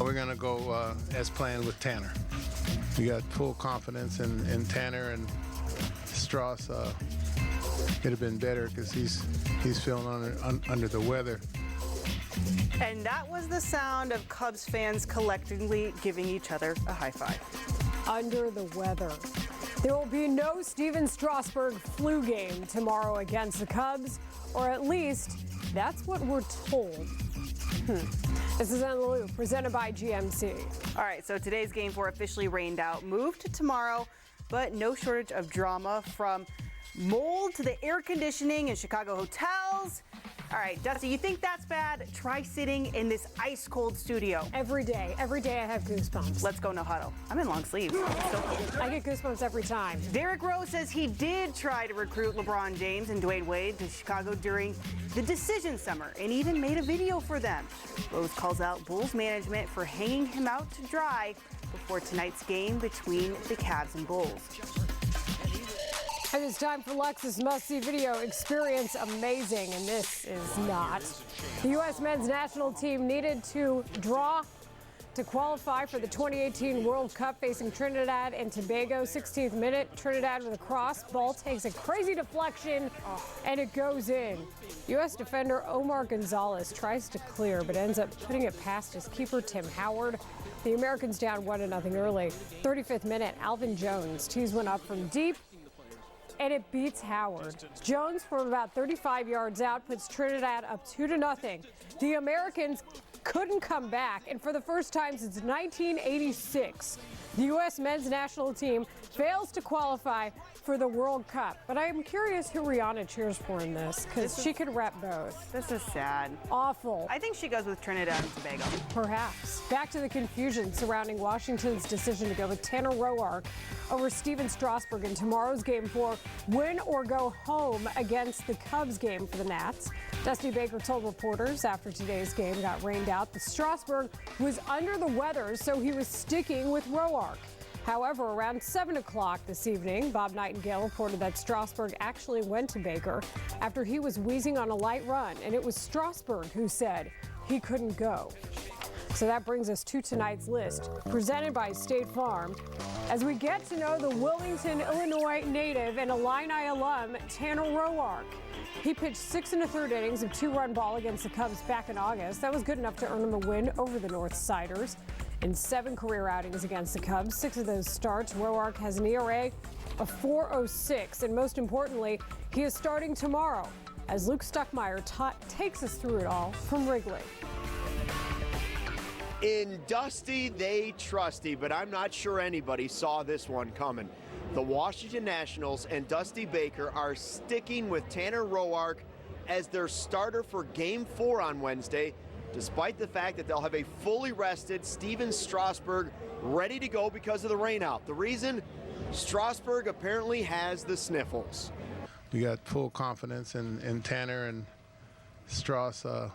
We're going to go as planned with Tanner. We got full confidence in Tanner, and Strauss. It'd have been better because he's feeling under the weather. And that was the sound of Cubs fans collectively giving each other a high five. Under the weather. There will be no Steven Strasburg flu game tomorrow against the Cubs, or at least that's what we're told. This is On the Loop, presented by GMC. All right, so today's Game 4 officially rained out, moved to tomorrow, but no shortage of drama from mold to the air conditioning in Chicago hotels. All right, Dusty, you think that's bad? Try sitting in this ice-cold studio. Every day I have goosebumps. Let's go no huddle. I'm in long sleeves. I get goosebumps every time. Derrick Rose says he did try to recruit LeBron James and Dwayne Wade to Chicago during the decision summer and even made a video for them. Rose calls out Bulls management for hanging him out to dry before tonight's game between the Cavs and Bulls. And it's time for Lex's must-see video, Experience Amazing, and this is not. The U.S. men's national team needed to draw to qualify for the 2018 World Cup, facing Trinidad and Tobago. 16th minute, Trinidad with a cross. Ball takes a crazy deflection, and it goes in. U.S. defender Omar Gonzalez tries to clear, but ends up putting it past his keeper, Tim Howard. The Americans down 1-0 early. 35th minute, Alvin Jones tees one up from deep, and it beats Howard. Jones, from about 35 yards out, puts Trinidad up 2-0. The Americans couldn't come back, and for the first time since 1986, the U.S. men's national team fails to qualify for the World Cup. But I am curious who Rihanna cheers for in this, because she could rep both. This is sad. Awful. I think she goes with Trinidad and Tobago. Perhaps. Back to the confusion surrounding Washington's decision to go with Tanner Roark over Steven Strasburg in tomorrow's Game 4, win or go home against the Cubs game for the Nats. Dusty Baker told reporters after today's game got rained out that Strasburg was under the weather, so he was sticking with Roark. However, around 7 o'clock this evening, Bob Nightingale reported that Strasburg actually went to Baker after he was wheezing on a light run, and it was Strasburg who said he couldn't go. So that brings us to tonight's list, presented by State Farm, as we get to know the Wilmington, Illinois native and Illini alum, Tanner Roark. He pitched 6 1/3 innings of 2-run ball against the Cubs back in August. That was good enough to earn him a win over the North Siders. In 7 career outings against the Cubs, 6 of those starts, Roark has an ERA of 4.06, and most importantly, he is starting tomorrow, as Luke Stuckmeyer takes us through it all from Wrigley. In Dusty, they trusty, but I'm not sure anybody saw this one coming. The Washington Nationals and Dusty Baker are sticking with Tanner Roark as their starter for Game 4 on Wednesday, despite the fact that they'll have a fully rested Steven Strasburg ready to go because of the rainout. The reason? Strasburg apparently has the sniffles. We got full confidence in Tanner, and Strauss. It'd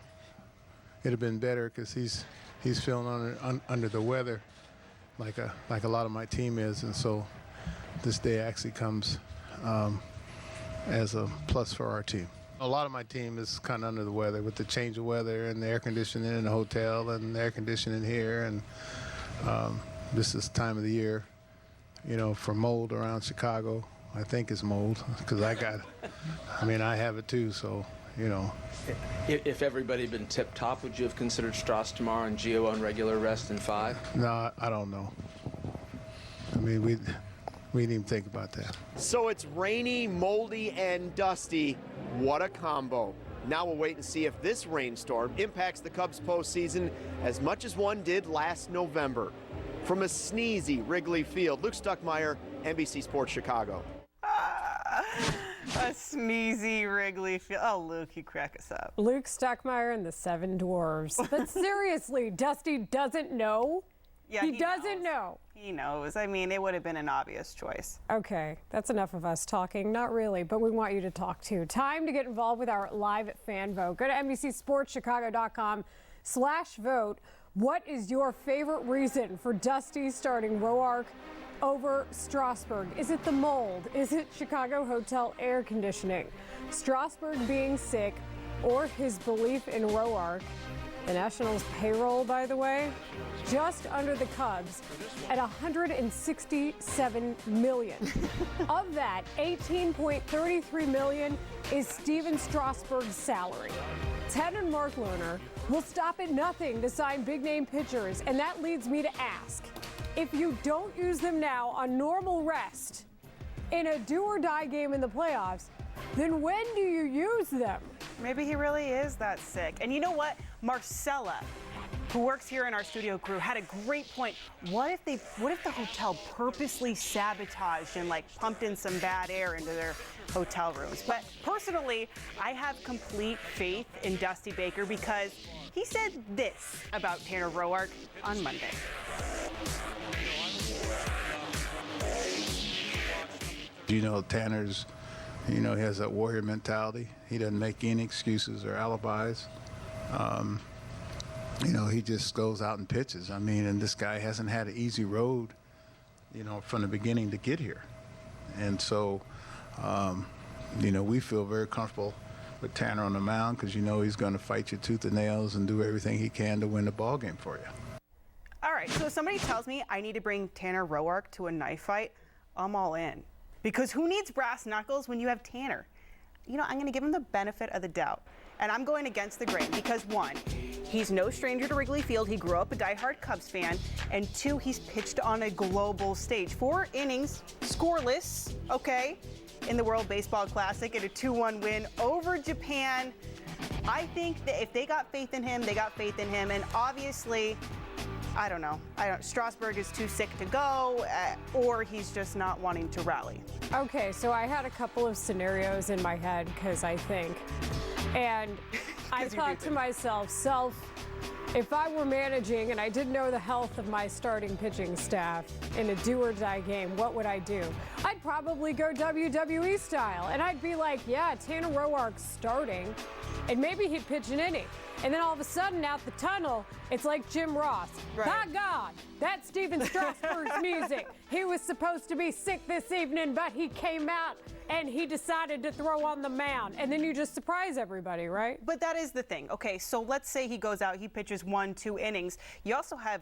have been better because he's feeling under the weather, like a lot of my team is, and so this day actually comes as a plus for our team. A lot of my team is kind of under the weather with the change of weather and the air conditioning in the hotel and the air conditioning here, and this is time of the year, for mold around Chicago. I think it's mold because I have it too, so, If everybody had been tip-top, would you have considered Strauss tomorrow and Gio on regular rest in 5? No, I don't know. We didn't even think about that. So it's rainy, moldy, and dusty. What a combo. Now we'll wait and see if this rainstorm impacts the Cubs postseason as much as one did last November. From a sneezy Wrigley Field, Luke Stuckmeyer, NBC Sports Chicago. A sneezy Wrigley Field. Oh, Luke, you crack us up. Luke Stuckmeyer and the Seven Dwarves. But seriously, Dusty doesn't know? Yeah, he doesn't know. He knows. It would have been an obvious choice. Okay, that's enough of us talking. Not really, but we want you to talk too. Time to get involved with our live fan vote. Go to NBCSportsChicago.com/vote. What is your favorite reason for Dusty starting Roark over Strasburg? Is it the mold? Is it Chicago hotel air conditioning? Strasburg being sick, or his belief in Roark? The Nationals' payroll, by the way, just under the Cubs at $167 million. Of that, $18.33 million is Steven Strasburg's salary. Ted and Mark Lerner will stop at nothing to sign big-name pitchers, and that leads me to ask, if you don't use them now on normal rest in a do-or-die game in the playoffs, then when do you use them? Maybe he really is that sick. And you know what? Marcella, who works here in our studio crew, had a great point. What if the hotel purposely sabotaged and pumped in some bad air into their hotel rooms? But personally, I have complete faith in Dusty Baker because he said this about Tanner Roark on Monday. Tanner's, he has that warrior mentality. He doesn't make any excuses or alibis. He just goes out and pitches. And this guy hasn't had an easy road, from the beginning to get here. And so, we feel very comfortable with Tanner on the mound because he's going to fight you tooth and nails and do everything he can to win the ball game for you. All right, so if somebody tells me I need to bring Tanner Roark to a knife fight, I'm all in. Because who needs brass knuckles when you have Tanner? I'm going to give him the benefit of the doubt. And I'm going against the grain because, one, he's no stranger to Wrigley Field. He grew up a diehard Cubs fan. And two, he's pitched on a global stage. 4 innings, scoreless, okay, in the World Baseball Classic and a 2-1 win over Japan. I think that if they got faith in him, they got faith in him. And obviously, I don't know. Strasburg is too sick to go, or he's just not wanting to rally. Okay, so I had a couple of scenarios in my head because I think, and I thought to myself, if I were managing and I didn't know the health of my starting pitching staff in a do-or-die game, what would I do? I'd probably go WWE style, and I'd be like, yeah, Tanner Roark's starting, and maybe he'd pitch an inning. And then all of a sudden, out the tunnel, it's like Jim Ross. Right. My God, that's Steven Strasburg's music. He was supposed to be sick this evening, but he came out and he decided to throw on the mound. And then you just surprise everybody, right? But that is the thing. Okay, so let's say he goes out, he pitches 1-2 innings. You also have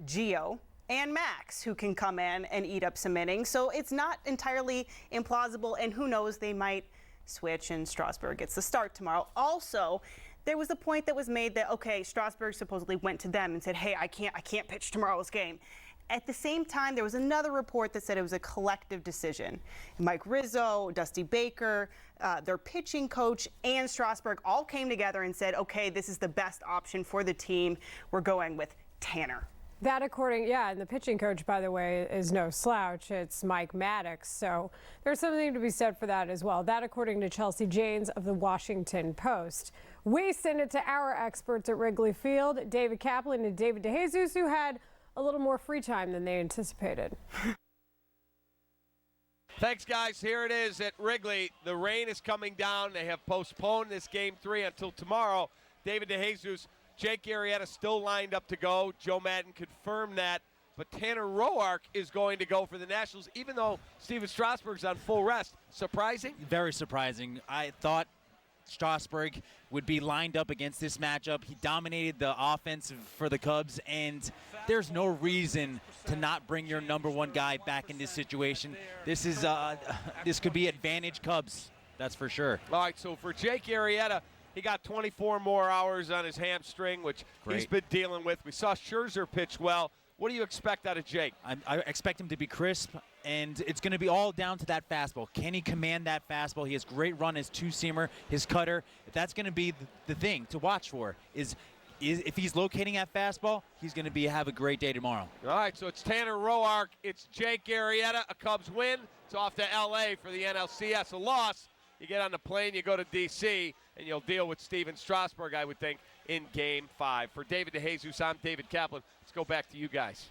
Gio and Max who can come in and eat up some innings. So it's not entirely implausible, and who knows, they might switch and Strasburg gets the start tomorrow. Also, there was a point that was made that, okay, Strasburg supposedly went to them and said, hey, I can't pitch tomorrow's game. At the same time, there was another report that said it was a collective decision. Mike Rizzo, Dusty Baker, their pitching coach, and Strasburg all came together and said, okay, this is the best option for the team. We're going with Tanner. That and the pitching coach, by the way, is no slouch. It's Mike Maddox. So there's something to be said for that as well. That, according to Chelsea Janes of the Washington Post. We send it to our experts at Wrigley Field, David Kaplan and David DeJesus, who had a little more free time than they anticipated. Thanks, guys. Here it is at Wrigley. The rain is coming down. They have postponed this Game 3 until tomorrow. David DeJesus, Jake Arrieta still lined up to go. Joe Madden confirmed that. But Tanner Roark is going to go for the Nationals, even though Steven Strasburg's on full rest. Surprising? Very surprising. I thought Strasburg would be lined up against this matchup. He dominated the offense for the Cubs, and there's no reason to not bring your number one guy back in this situation. This is this could be advantage Cubs, that's for sure. All right, so for Jake Arrieta, he got 24 more hours on his hamstring, which he's been dealing with. We saw Scherzer pitch well. What do you expect out of Jake? I expect him to be crisp, and it's going to be all down to that fastball. Can he command that fastball? He has great run, his two-seamer, his cutter. That's going to be the thing to watch for, is if he's locating that fastball, he's going to have a great day tomorrow. All right, so it's Tanner Roark. It's Jake Arrieta. A Cubs win. It's off to L.A. for the NLCS. A loss, you get on the plane, you go to D.C., and you'll deal with Steven Strasburg, I would think, in Game 5. For David DeJesus, I'm David Kaplan. Let's go back to you guys.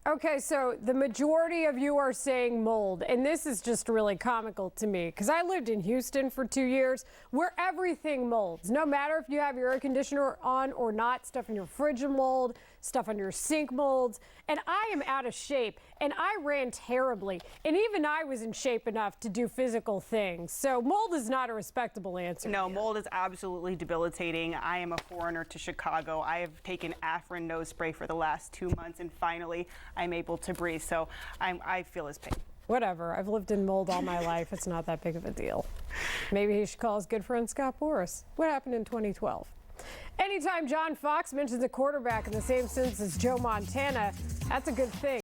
Okay, so the majority of you are saying mold, and this is just really comical to me because I lived in Houston for 2 years where everything molds. No matter if you have your air conditioner on or not, stuff in your fridge will mold, stuff under your sink molds. And I am out of shape, and I ran terribly. And even I was in shape enough to do physical things. So mold is not a respectable answer. No, mold is absolutely debilitating. I am a foreigner to Chicago. I have taken Afrin nose spray for the last 2 months, and finally I'm able to breathe. So I feel his pain. Whatever. I've lived in mold all my life. It's not that big of a deal. Maybe he should call his good friend Scott Boras. What happened in 2012? Anytime John Fox mentions a quarterback in the same sense as Joe Montana, that's a good thing.